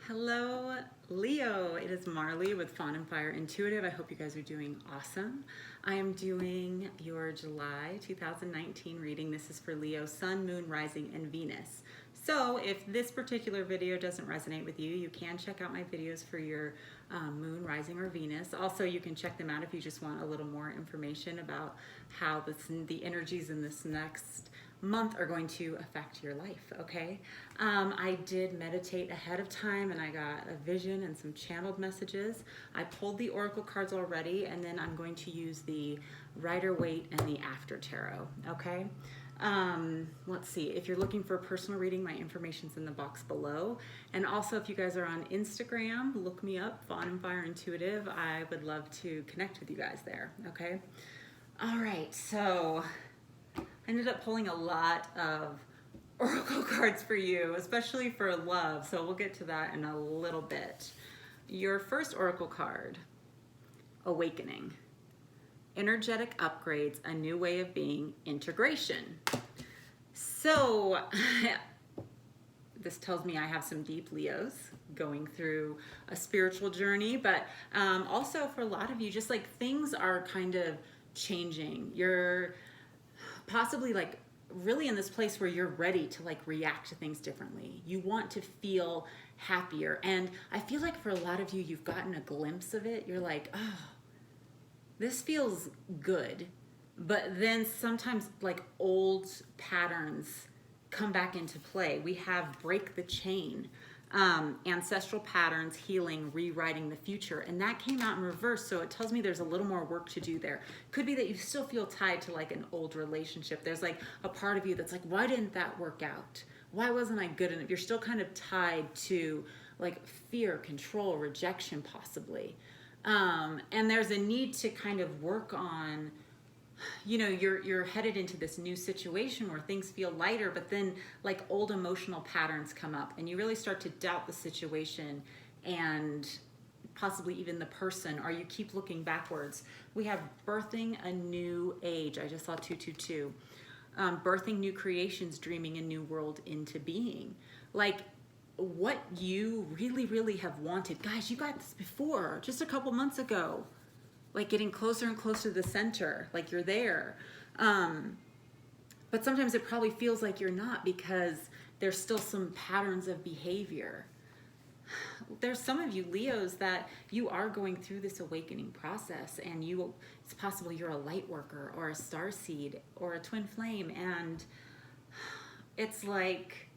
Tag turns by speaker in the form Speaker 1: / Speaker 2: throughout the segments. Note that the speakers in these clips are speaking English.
Speaker 1: Hello, Leo. It is Marley with Fawn and Fire Intuitive. I hope you guys are doing awesome. I am doing your July 2019 reading. This is for Leo, Sun, Moon, Rising, and Venus. So if this particular video doesn't resonate with you, you can check out my videos for your Moon, Rising, or Venus. Also, you can check them out if you just want a little more information about how the energies in this next month are going to affect your life, okay? I did meditate ahead of time and I got a vision and some channeled messages. I pulled the oracle cards already, and then I'm going to use the Rider-Waite and the After Tarot, okay? Let's see, if you're looking for a personal reading, my information's in the box below. And also, if you guys are on Instagram, look me up, Fawn and Fire Intuitive. I would love to connect with you guys there, okay? All right, so I ended up pulling a lot of oracle cards for you, especially for love, so we'll get to that in a little bit. Your first oracle card, Awakening. Energetic upgrades, a new way of being, integration. So this tells me I have some deep Leos going through a spiritual journey, but also for a lot of you, just like things are kind of changing. You're possibly like really in this place where you're ready to like react to things differently. You want to feel happier. And I feel like for a lot of you, you've gotten a glimpse of it. You're like, oh, this feels good. But then sometimes like old patterns come back into play. We have break the chain, ancestral patterns, healing, rewriting the future. And that came out in reverse. So it tells me there's a little more work to do there. Could be that you still feel tied to like an old relationship. There's like a part of you that's like, why didn't that work out? Why wasn't I good enough? You're still kind of tied to like fear, control, rejection, possibly. And there's a need to kind of work on, you know, you're headed into this new situation where things feel lighter, but then like old emotional patterns come up and you really start to doubt the situation and possibly even the person, or you keep looking backwards. We have birthing a new age. I just saw 222. Birthing new creations, dreaming a new world into being. Like what you really have wanted. Guys, you got this before, just a couple months ago. Like getting closer and closer to the center, like you're there. But sometimes it probably feels like you're not because there's still some patterns of behavior. There's some of you Leos that you are going through this awakening process, and it's possible you're a light worker or a starseed or a twin flame, and it's like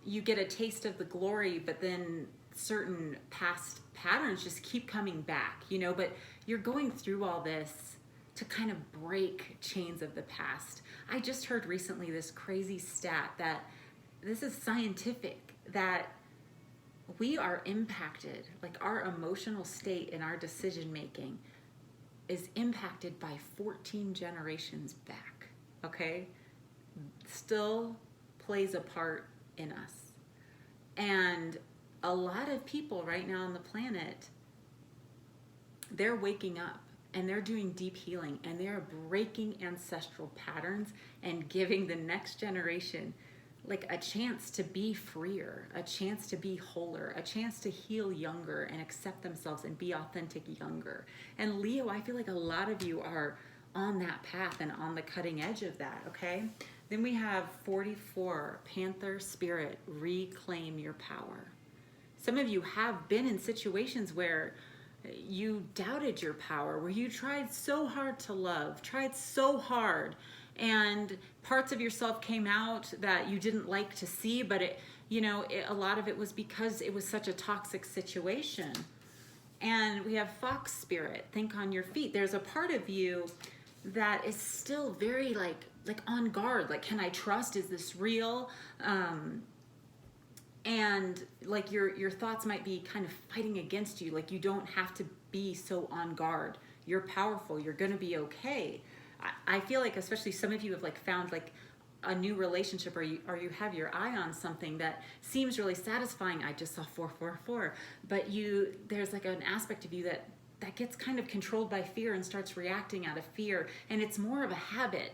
Speaker 1: you get a taste of the glory, but then certain past patterns just keep coming back, you know, but you're going through all this to kind of break chains of the past. I just heard recently this crazy stat that this is scientific, that we are impacted, like our emotional state and our decision making is impacted by 14 generations back, okay? Still plays a part in us. And a lot of people right now on the planet, they're waking up and they're doing deep healing and they're breaking ancestral patterns and giving the next generation like a chance to be freer, a chance to be wholer, a chance to heal younger and accept themselves and be authentic younger. And Leo, I feel like a lot of you are on that path and on the cutting edge of that, okay? Then we have 44, Panther Spirit, reclaim your power. Some of you have been in situations where you doubted your power, where you tried so hard to love, tried so hard, and parts of yourself came out that you didn't like to see, but a lot of it was because it was such a toxic situation. And we have Fox Spirit, think on your feet. There's a part of you that is still very like on guard, like, can I trust? Is this real? And like your thoughts might be kind of fighting against you. Like you don't have to be so on guard. You're powerful. You're gonna be okay. I feel like especially some of you have like found like a new relationship, or you have your eye on something that seems really satisfying. I just saw 444, but there's like an aspect of you that gets kind of controlled by fear and starts reacting out of fear, and it's more of a habit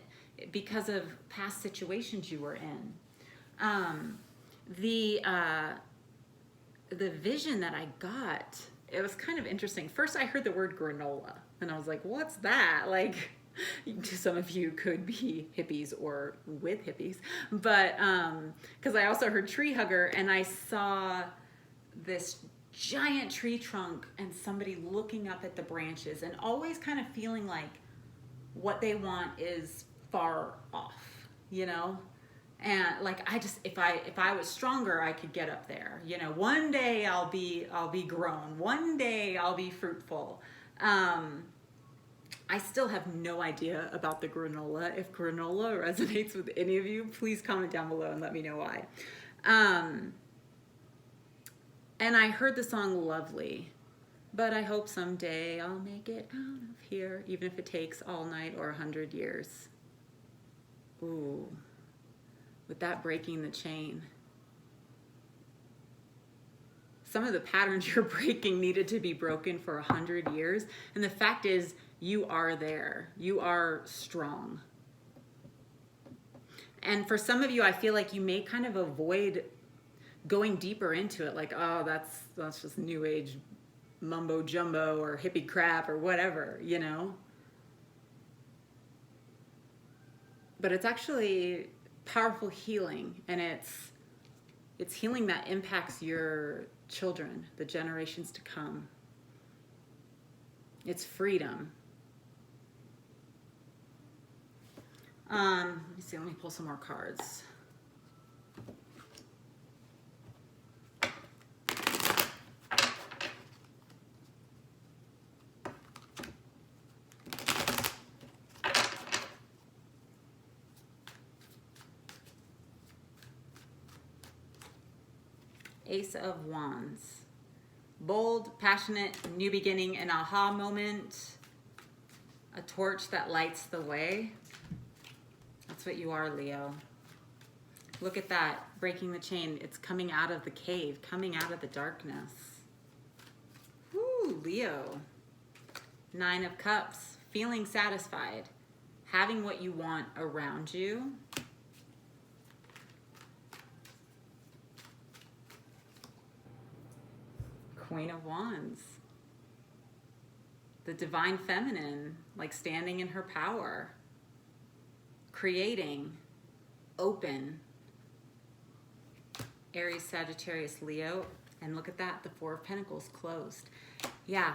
Speaker 1: because of past situations you were in. The the vision that I got, it was kind of interesting. First, I heard the word granola, and I was like, what's that? Like, some of you could be hippies or with hippies, but because I also heard tree hugger, and I saw this giant tree trunk and somebody looking up at the branches and always kind of feeling like what they want is far off, you know? And like, if I was stronger, I could get up there, you know, one day I'll be grown, one day I'll be fruitful. I still have no idea about the granola. If granola resonates with any of you, please comment down below and let me know why. And I heard the song Lovely, but I hope someday I'll make it out of here, even if it takes all night or 100 years. Ooh. With that breaking the chain. Some of the patterns you're breaking needed to be broken for 100 years. And the fact is, you are there. You are strong. And for some of you, I feel like you may kind of avoid going deeper into it. Like, oh, that's just new age mumbo jumbo or hippie crap or whatever, you know? But it's actually powerful healing, and it's healing that impacts your children, the generations to come. It's freedom. Let me see, let me pull some more cards. Ace of Wands. Bold, passionate, new beginning, an aha moment, a torch that lights the way. That's what you are, Leo. Look at that, breaking the chain. It's coming out of the cave, coming out of the darkness. Woo, Leo. 9 of Cups, feeling satisfied, having what you want around you. Queen of Wands. The divine feminine, like standing in her power, creating, open. Aries, Sagittarius, Leo, and look at that, the 4 of Pentacles closed. Yeah,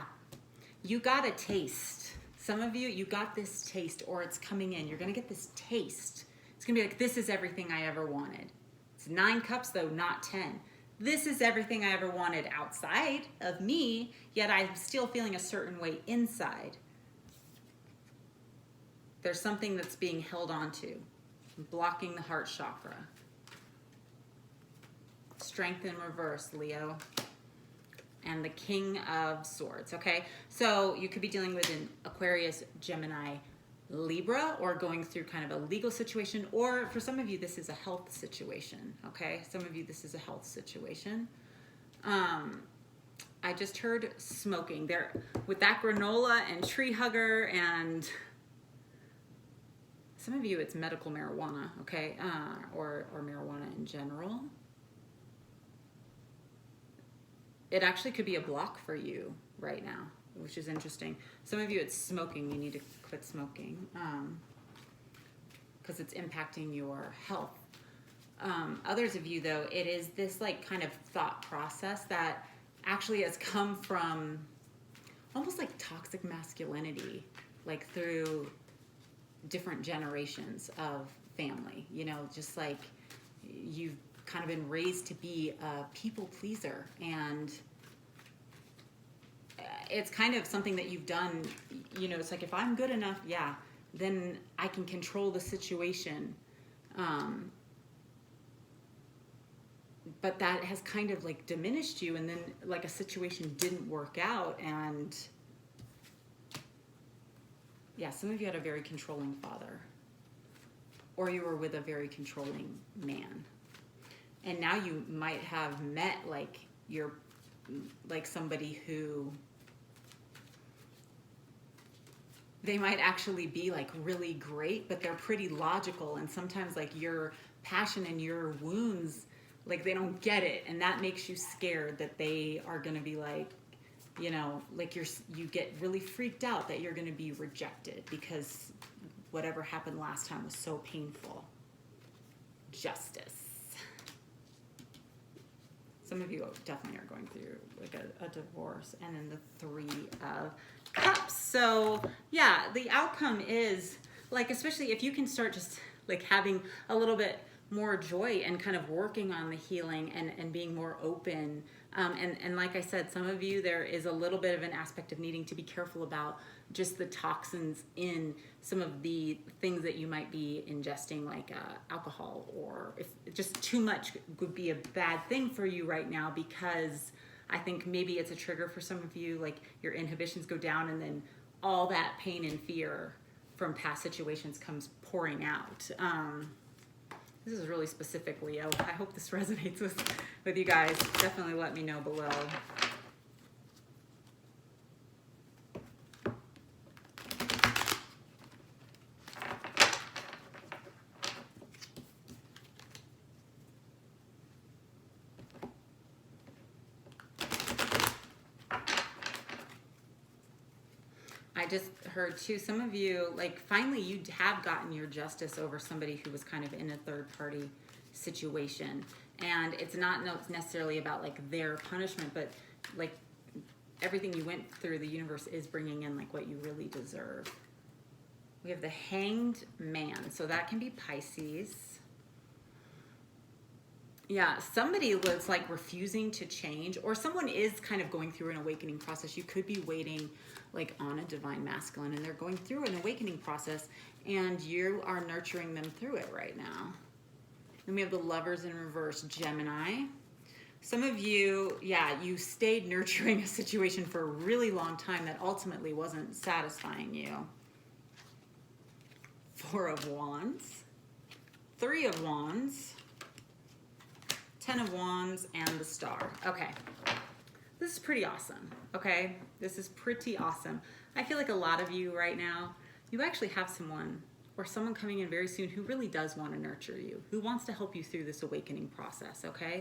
Speaker 1: you got a taste. Some of you, you got this taste, or it's coming in. You're gonna get this taste. It's gonna be like, this is everything I ever wanted. It's 9 cups though, not 10. This is everything I ever wanted outside of me, yet I'm still feeling a certain way inside. There's something that's being held onto, blocking the heart chakra. Strength in reverse, Leo. And the King of Swords, okay? So you could be dealing with an Aquarius, Gemini, Libra, or going through kind of a legal situation, or for some of you, this is a health situation, okay? Some of you, this is a health situation. I just heard smoking. There, with that granola and tree hugger, and some of you, it's medical marijuana, okay? Or marijuana in general. It actually could be a block for you right now, which is interesting. Some of you, it's smoking. You need to quit smoking because it's impacting your health. Others of you, though, it is this like kind of thought process that actually has come from almost like toxic masculinity, like through different generations of family, you know, just like you've kind of been raised to be a people pleaser, and it's kind of something that you've done, you know, it's like, if I'm good enough, yeah, then I can control the situation. But that has kind of like diminished you, and then like a situation didn't work out, and yeah, some of you had a very controlling father, or you were with a very controlling man. And now you might have met like somebody who, they might actually be like really great, but they're pretty logical, and sometimes like your passion and your wounds like they don't get it, and that makes you scared that they are going to be like, you know, like you get really freaked out that you're going to be rejected because whatever happened last time was so painful. Justice. Some of you definitely are going through like a divorce. And then the 3 of Cups. So yeah, the outcome is like, especially if you can start just like having a little bit more joy and kind of working on the healing and being more open. And like I said, some of you, there is a little bit of an aspect of needing to be careful about just the toxins in some of the things that you might be ingesting, like alcohol, or if just too much would be a bad thing for you right now, because I think maybe it's a trigger for some of you, like your inhibitions go down and then all that pain and fear from past situations comes pouring out. This is really specific, Leo. I hope this resonates with you guys. Definitely let me know below. I just heard too, some of you, like finally you have gotten your justice over somebody who was kind of in a third party situation. And it's not necessarily about like their punishment, but like everything you went through, the universe is bringing in like what you really deserve. We have the Hanged Man. So that can be Pisces. Yeah, somebody was like refusing to change, or someone is kind of going through an awakening process. You could be waiting like on a divine masculine, and they're going through an awakening process, and you are nurturing them through it right now. Then we have the Lovers in reverse, Gemini. Some of you, yeah, you stayed nurturing a situation for a really long time that ultimately wasn't satisfying you. 4 of Wands, 3 of Wands, 10 of Wands, and the Star. Okay, this is pretty awesome, okay? This is pretty awesome. I feel like a lot of you right now, you actually have someone or someone coming in very soon who really does want to nurture you, who wants to help you through this awakening process, okay?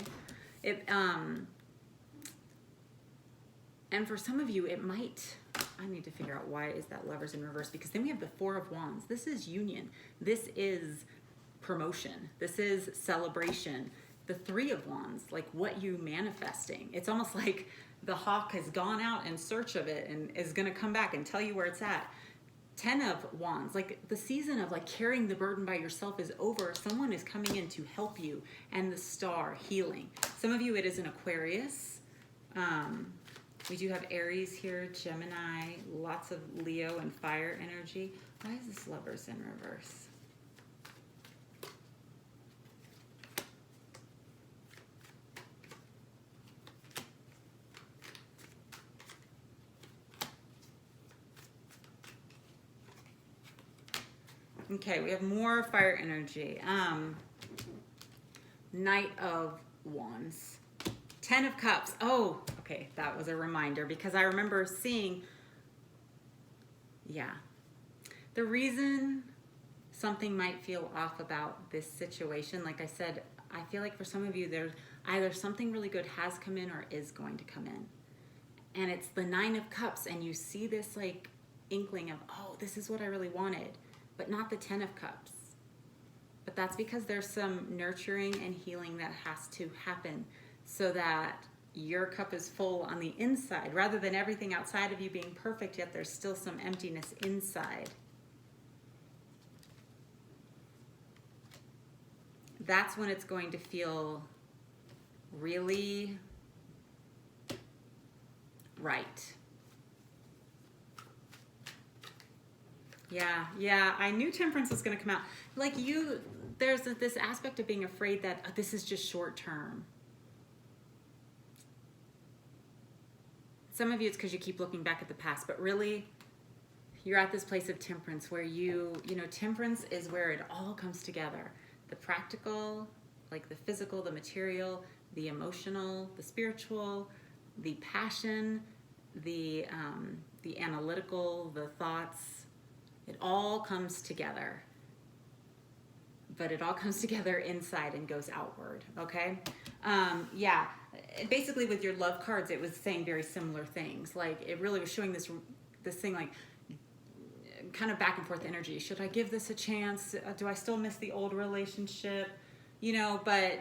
Speaker 1: And for some of you, it might, I need to figure out why is that Lovers in reverse, because then we have the 4 of Wands. This is union. This is promotion. This is celebration. The 3 of Wands, like what you manifesting. It's almost like the hawk has gone out in search of it and is going to come back and tell you where it's at. 10 of Wands, like the season of like carrying the burden by yourself is over. Someone is coming in to help you. And the Star, healing. Some of you, it is an Aquarius. We do have Aries here, Gemini, lots of Leo and fire energy. Why is this Lovers in reverse? Okay, we have more fire energy. Knight of Wands. 10 of Cups. Oh, okay, that was a reminder because I remember seeing, yeah. The reason something might feel off about this situation, like I said, I feel like for some of you, there's either something really good has come in or is going to come in. And it's the 9 of Cups, and you see this like inkling of, oh, this is what I really wanted, but not the 10 of Cups. But that's because there's some nurturing and healing that has to happen so that your cup is full on the inside, rather than everything outside of you being perfect, yet there's still some emptiness inside. That's when it's going to feel really right. Yeah, I knew Temperance was going to come out. Like you, there's this aspect of being afraid that this is just short term. Some of you, it's because you keep looking back at the past, but really, you're at this place of temperance where you know, temperance is where it all comes together. The practical, like the physical, the material, the emotional, the spiritual, the passion, the analytical, the thoughts. It all comes together. but it all comes together inside and goes outward, okay? Yeah, basically with your love cards, it was saying very similar things. Like, it really was showing this thing, like, kind of back and forth energy. Should I give this a chance? Do I still miss the old relationship? You know, but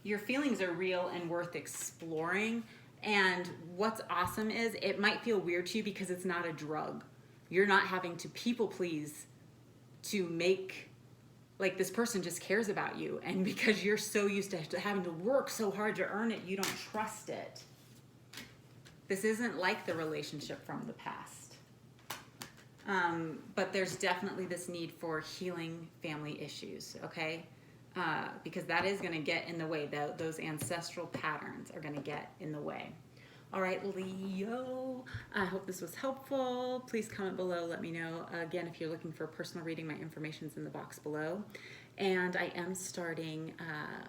Speaker 1: your feelings are real and worth exploring. And what's awesome is it might feel weird to you because it's not a drug. You're not having to people please to make, like, this person just cares about you. And because you're so used to having to work so hard to earn it, you don't trust it. This isn't like the relationship from the past. But there's definitely this need for healing family issues, okay? Because that is going to get in the way. Those ancestral patterns are going to get in the way. All right, Leo, I hope this was helpful. Please comment below. Let me know. Again, if you're looking for a personal reading, my information's in the box below. And I am starting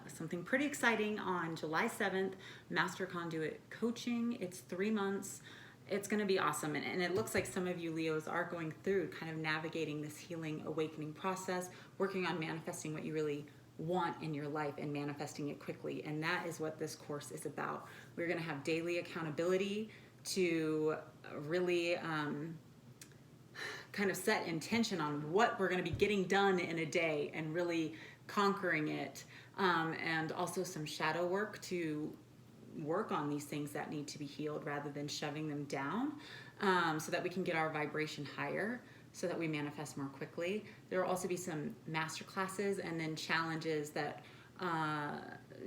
Speaker 1: something pretty exciting on July 7th, Master Conduit Coaching. It's 3 months. It's going to be awesome. And it looks like some of you Leos are going through kind of navigating this healing, awakening process, working on manifesting what you really want in your life and manifesting it quickly. And that is what this course is about. We're going to have daily accountability to really kind of set intention on what we're going to be getting done in a day and really conquering it. And also some shadow work to work on these things that need to be healed rather than shoving them down, so that we can get our vibration higher, so that we manifest more quickly. There will also be some master classes and then challenges that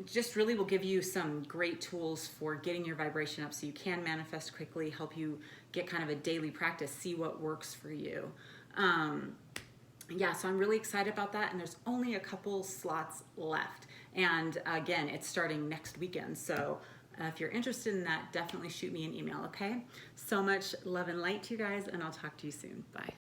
Speaker 1: just really will give you some great tools for getting your vibration up so you can manifest quickly, help you get kind of a daily practice, see what works for you. Yeah, so I'm really excited about that, and there's only a couple slots left. And again, it's starting next weekend, so if you're interested in that, definitely shoot me an email, okay? So much love and light to you guys, and I'll talk to you soon. Bye.